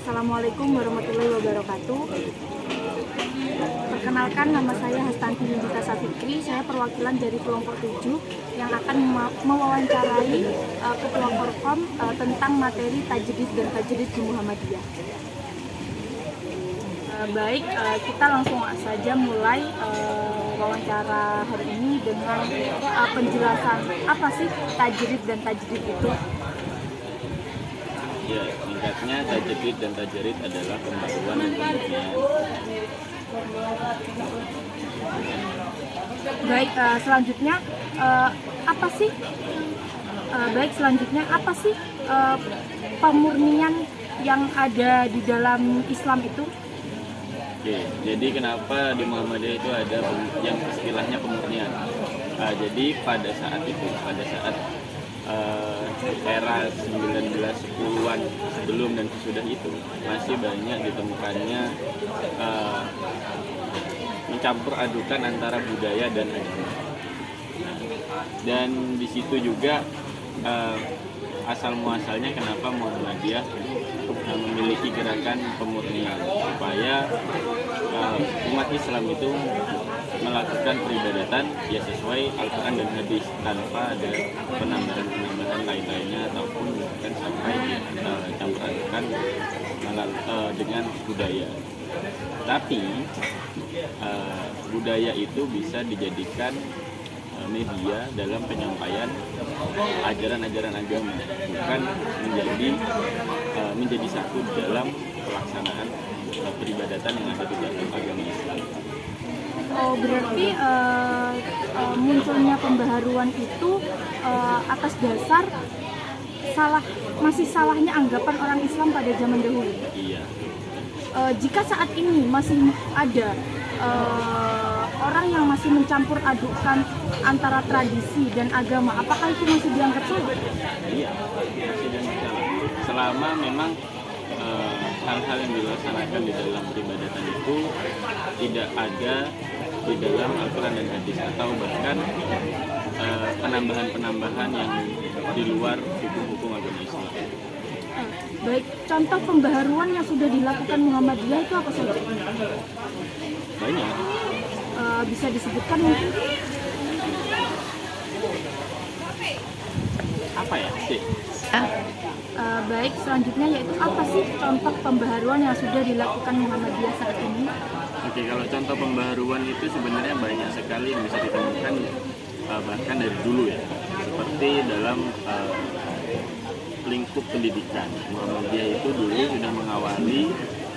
Assalamualaikum warahmatullahi wabarakatuh. Perkenalkan, nama saya Hastanti Nindita Safikri. Saya perwakilan dari kelompok 7 yang akan mewawancarai Ketua Korkom tentang materi tajdid dan tajdid di Muhammadiyah. Baik, kita langsung saja mulai wawancara hari ini dengan penjelasan apa sih tajdid dan tajdid itu. Ya, singkatnya tajdid dan tajrid adalah pembaruan dan pemurnian. Baik, selanjutnya apa sih pemurnian yang ada di dalam Islam itu? Oke, jadi kenapa di Muhammadiyah itu ada yang istilahnya pemurnian? Jadi pada saat era 1910-an sebelum dan sesudah itu masih banyak ditemukannya mencampur adukan antara budaya dan agama. Dan di situ juga asal muasalnya kenapa Muhammadiyah memiliki gerakan pemurnian supaya umat Islam itu melakukan peribadatan ya sesuai Al-Quran dan Hadis tanpa ada penambahan lain-lainnya ataupun bukan sampai campur adukan dengan budaya. Tapi budaya itu bisa dijadikan media dalam penyampaian ajaran-ajaran agama, bukan menjadi satu dalam pelaksanaan peribadatan yang ada di dalam agama Islam. Oh, berarti munculnya pembaharuan itu atas dasar masih salahnya anggapan orang Islam pada zaman dahulu. Iya. Jika saat ini masih ada orang yang masih mencampur adukan antara tradisi dan agama, apakah itu masih dianggap salah? Iya, masih dianggap salah. Selama memang hal-hal yang dilaksanakan di dalam peribadatan itu tidak ada di dalam Al-Quran dan Hadis atau bahkan penambahan-penambahan yang di luar hukum-hukum agama Islam. Baik, contoh pembaharuan yang sudah dilakukan Muhammadiyah itu apa saja? Banyak. Bisa disebutkan mungkin? Apa ya sih? Baik, selanjutnya yaitu apa sih contoh pembaharuan yang sudah dilakukan Muhammadiyah saat ini? Oke, kalau contoh pembaharuan itu sebenarnya banyak sekali yang bisa ditemukan bahkan dari dulu ya. Seperti dalam lingkup pendidikan, Muhammadiyah itu dulu sudah mengawali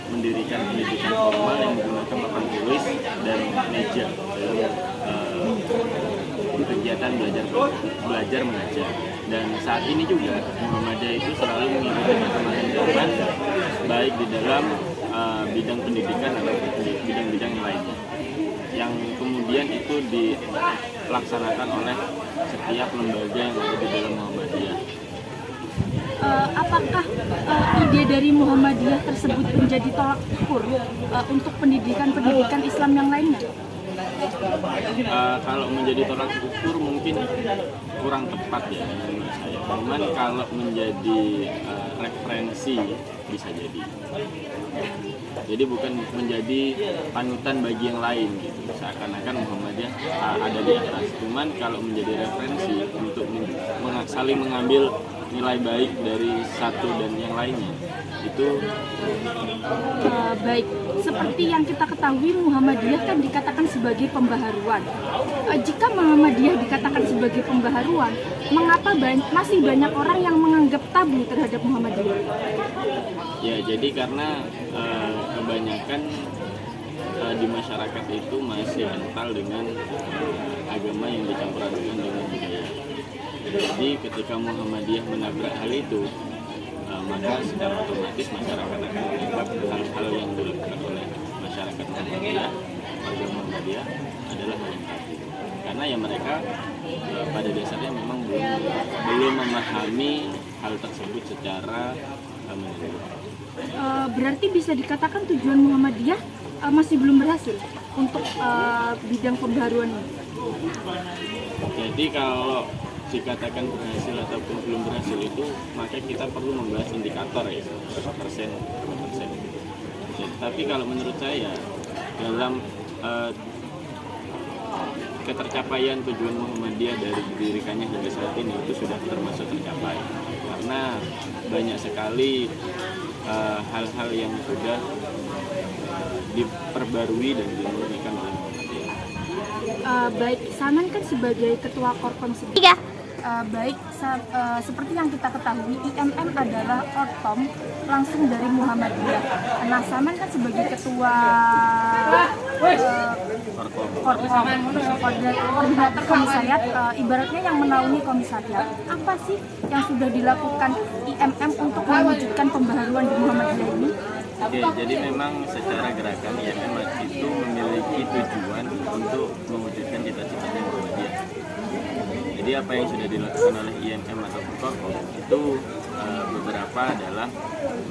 mendirikan pendidikan formal yang menggunakan papan tulis dan meja dalam kegiatan belajar mengajar. Dan saat ini juga Muhammadiyah itu selalu mengikuti perkembangan zaman baik di dalam bidang pendidikan atau bidang-bidang yang lainnya, yang kemudian itu dilaksanakan oleh setiap lembaga yang ada di dalam Muhammadiyah. Apakah ide dari Muhammadiyah tersebut menjadi tolak ukur untuk pendidikan Islam yang lainnya? Kalau menjadi tolak ukur mungkin kurang tepat ya menurut saya. Cuman kalau menjadi referensi bisa jadi. Jadi bukan menjadi panutan bagi yang lain gitu. Seakan-akan Muhammadiyah ada di atas. Cuman kalau menjadi referensi untuk saling mengambil nilai baik dari satu dan yang lainnya itu baik, seperti yang kita ketahui Muhammadiyah kan dikatakan sebagai pembaharuan. Jika Muhammadiyah dikatakan sebagai pembaharuan, mengapa masih banyak orang yang menganggap tabu terhadap Muhammadiyah? ya jadi karena kebanyakan di masyarakat itu masih kental dengan agama yang dicampur adukan dengan budaya. Jadi ketika Muhammadiyah menabrak hal itu, maka secara otomatis masyarakat akan menganggap hal-hal yang dilakukan oleh masyarakat Muhammadiyah, warga Muhammadiyah adalah hal yang tabu. Karena ya mereka pada dasarnya memang belum memahami hal tersebut secara menyeluruh. Berarti bisa dikatakan tujuan Muhammadiyah masih belum berhasil untuk bidang pembaharuan ini. Jadi kalau dikatakan berhasil ataupun belum berhasil itu, maka kita perlu membahas indikator ya, berapa persen. Tapi kalau menurut saya dalam ketercapaian tujuan Muhammadiyah dari didirikannya hingga saat ini itu sudah termasuk tercapai, karena banyak sekali hal-hal yang sudah diperbarui dan dimurnikan oleh Muhammadiyah. Baik, Saman kan sebagai ketua Korkom sendiri. Seperti yang kita ketahui, IMM adalah ortom langsung dari Muhammadiyah. Nah, Saman kan sebagai ketua koordinator komisariat, ibaratnya yang menaungi komisariat, apa sih yang sudah dilakukan IMM untuk mewujudkan pembaharuan di Muhammadiyah ini? Oke, jadi memang secara gerakan IMM itu memiliki tujuan untuk mewujudkan cita-citanya Muhammadiyah. Jadi apa yang sudah dilakukan oleh IMM atau Korkom itu beberapa adalah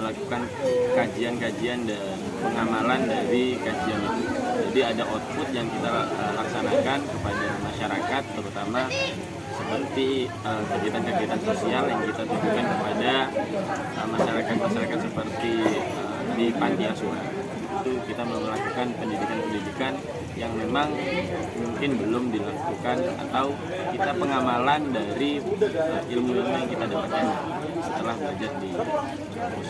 melakukan kajian-kajian dan pengamalan dari kajian itu. Jadi ada output yang kita laksanakan kepada masyarakat, terutama seperti kegiatan-kegiatan sosial yang kita tujukan kepada masyarakat seperti di panti asuhan. Itu kita melakukan pendidikan yang memang mungkin belum dilakukan, atau kita pengamalan dari ilmu-ilmu yang kita dapatkan setelah belajar di kampus.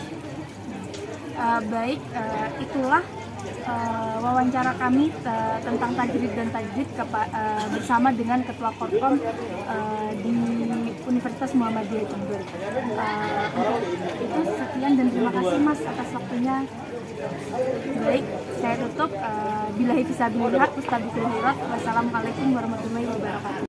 Itulah wawancara kami tentang tajrid dan tajdid bersama dengan Ketua Korkom di Universitas Muhammadiyah Jember. Itu sekian dan terima kasih Mas atas waktunya. Baik, saya tutup. Billahi fisabilillah, ustabiqul khairat. Wassalamualaikum warahmatullahi wabarakatuh.